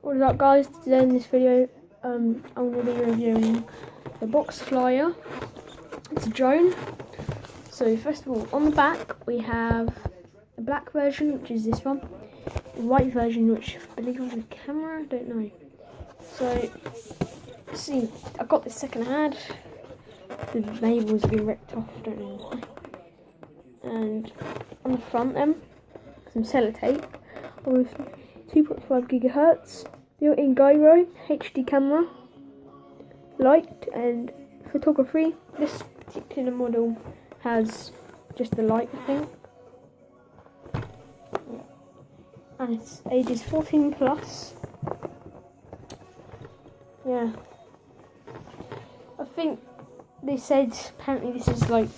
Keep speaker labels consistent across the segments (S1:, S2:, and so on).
S1: What is up, guys? Today in this video I'm going to be reviewing the box flyer. It's a drone. So first of all, on the back we have a black version, which is this one, a white version, which I believe on the camera, I don't know. So let's see, I got this second hand. The label's been ripped off, I don't know why. And on the front then, some sellotape with 2.5 gigahertz, built-in gyro, HD camera, light and photography. This particular model has just the light, I think. Yeah. And it's ages 14 plus. Yeah. I think they said apparently this is like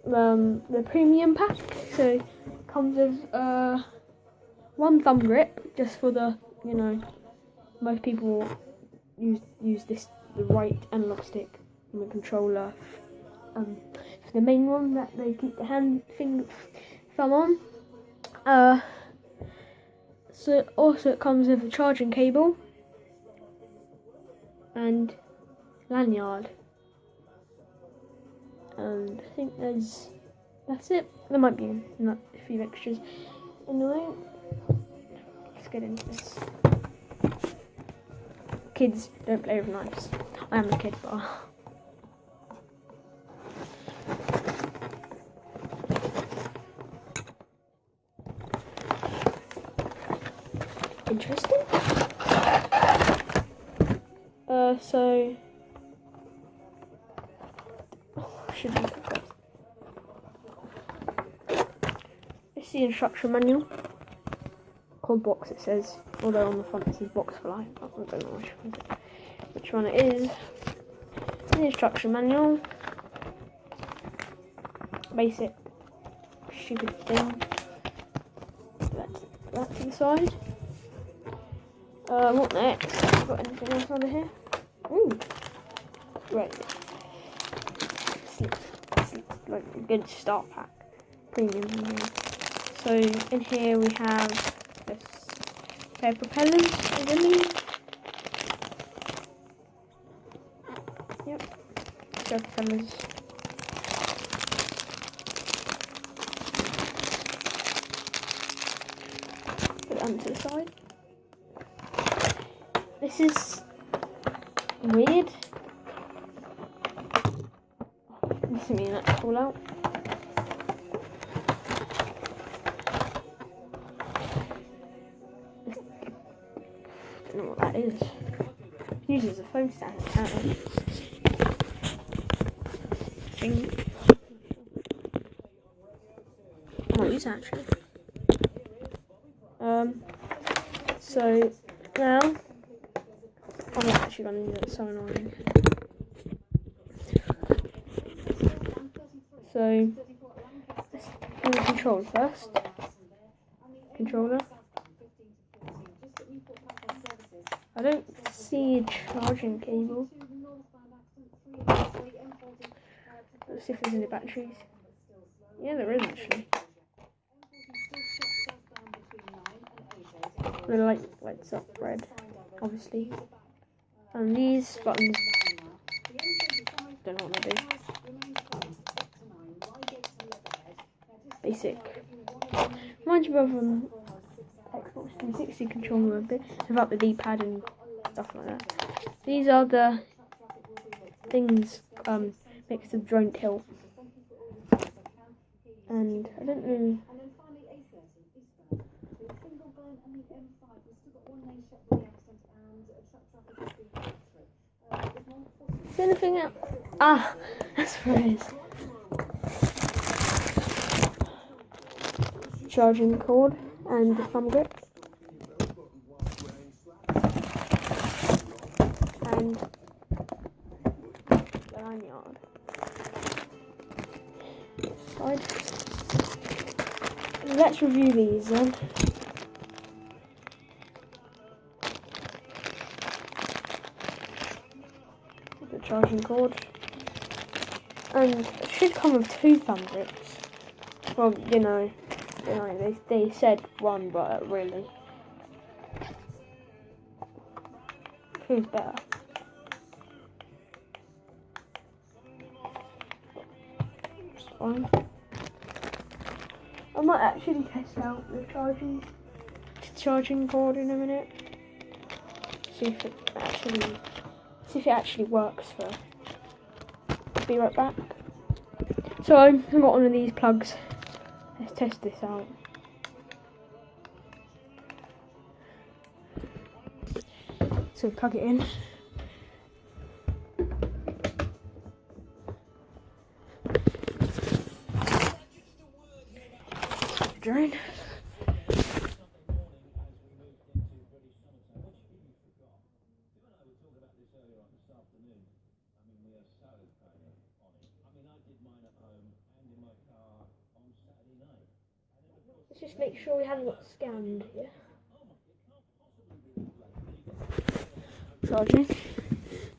S1: the premium pack, so it comes with one thumb grip, just for the, you know, most people use this, the right analog stick and the controller for the main one that they keep the thumb on. So also it comes with a charging cable and lanyard, and I think that's it. There might be a few extras anyway. Let's get into this. Kids don't play with knives. I am a kid, but interesting. So should be. It's the instruction manual. Called box, it says, although on the front it says box for life. I don't know which one it is. The instruction manual. Basic stupid thing. That to the side. What next? Got anything else under here? Ooh, right. It's like a good start pack, premium. So in here we have this pair of propellers, I believe. Yep, pair of propellers. Put it onto the side. This is weird. This is me, that's fall out. I don't know what that is. It uses a phone stand apparently. I might use it actually. So now I'm not actually gonna use it, it's so annoying. So let's do the control first. Controller. I don't see a charging cable. Let's see if there's any batteries. Yeah, there is actually. The light lights up red, obviously. And these buttons, don't know what they do. Basic. Reminds me of Xbox 360 controller a bit, without the D-pad and stuff like that. These are the things makes the drone tilt. And I don't know. Is there anything else? Ah, that's where it is. Charging cord and the thumb grip. And the lanyard. Side. Let's review these then. The charging cord. And it should come with 2 thumb grips. Well, you know, they said one, but really. feels better. It's fine. I might actually test out the charging cord in a minute. See if it actually works first. Be right back. So I've got one of these plugs. Let's test this out. So plug it in. Drone. Let's just make sure we haven't got scammed here. Charging.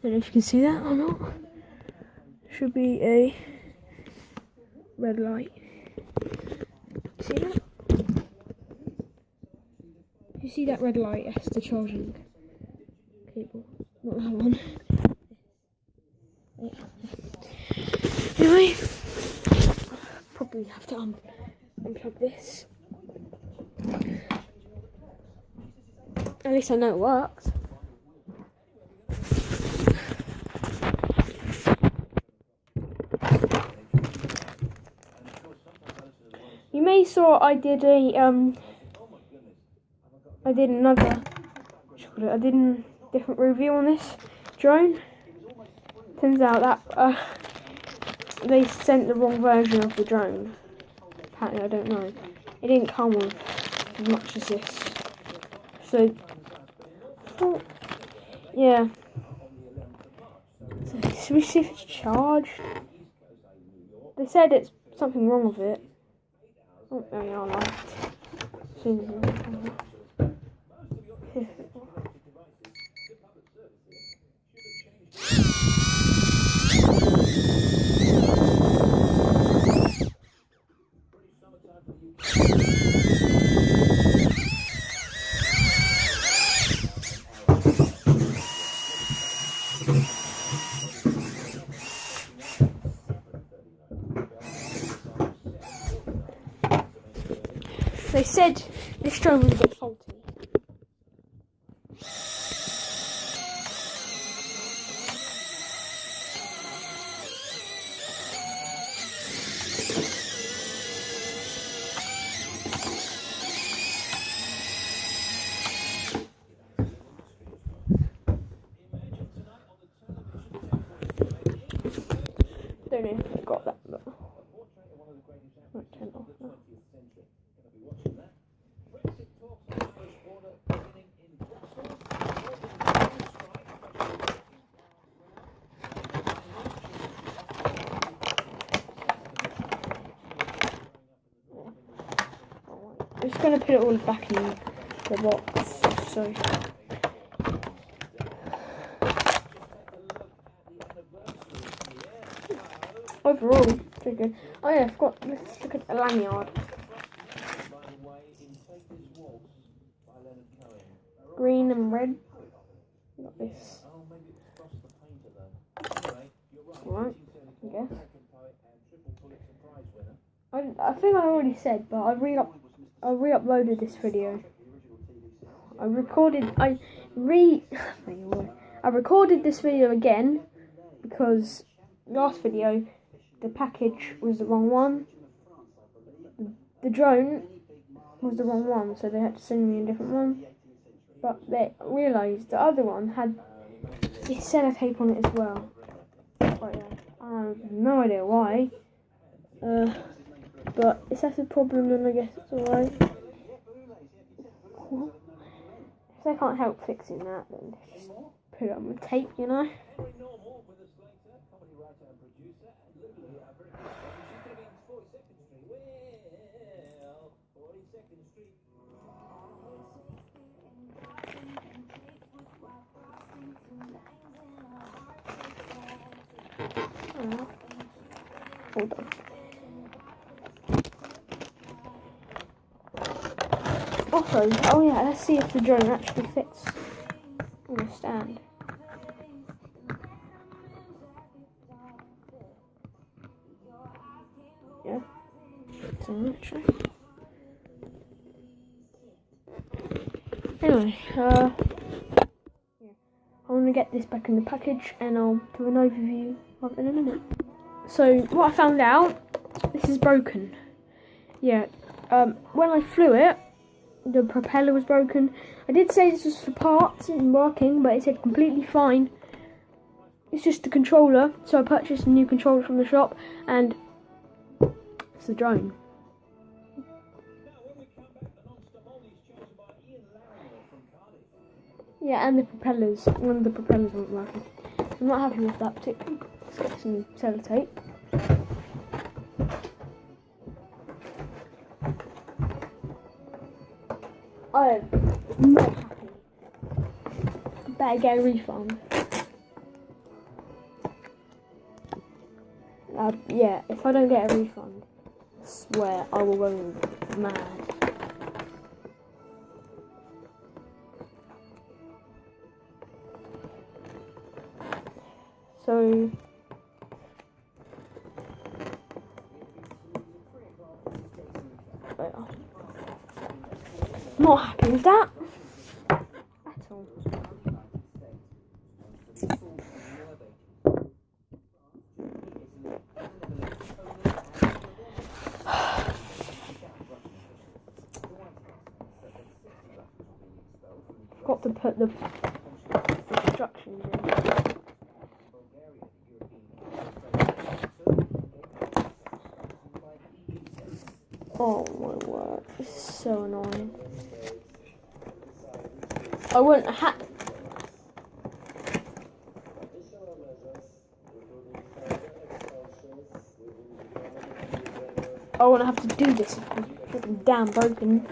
S1: Don't know if you can see that or not. Should be a red light. See that? You see that red light? That's the charging cable. Not that one. Anyway, probably have to unplug this. At least I know it works. You may saw I did a different review on this drone. Turns out that they sent the wrong version of the drone. Apparently, I don't know. It didn't come with as much as this. So, yeah. So, should we see if it's charged? They said it's something wrong with it. Oh, there we are, light. They said this drone was a bit faulty. Don't know if I got that, but might turn off now. I'm just going to put it all back in the box. So overall, pretty good. Oh yeah, I forgot. Let's look at the lanyard. Green and red. Got this. Alright, I guess. I think I already said, but I re-uploaded this video. I recorded this video again because last video the package was the wrong one. The drone was the wrong one, so they had to send me a different one. But they realised the other one had this sellotape on it as well. But yeah, I have no idea why. But if that's a problem, then I guess it's alright. If they can't help fixing that, then just put it on the tape, you know. Hold on. Also, oh yeah, let's see if the drone actually fits on the stand. on actually. Anyway, yeah. I want to get this back in the package and I'll do an overview of it in a minute. So what I found out, this is broken. Yeah, when I flew it, the propeller was broken. I did say this was for parts and working, but it said completely fine. It's just the controller, so I purchased a new controller from the shop, and it's the drone. Yeah, and the propellers. One of the propellers weren't working. I'm not happy with that particularly. Let's get some sellotape. I am not happy. Better get a refund. Yeah, if I don't get a refund, I swear I will go mad. So not happy with that at all. Got to put the instructions in. Oh my word, this is so annoying. I wouldn't have to do this if it's freaking damn broken.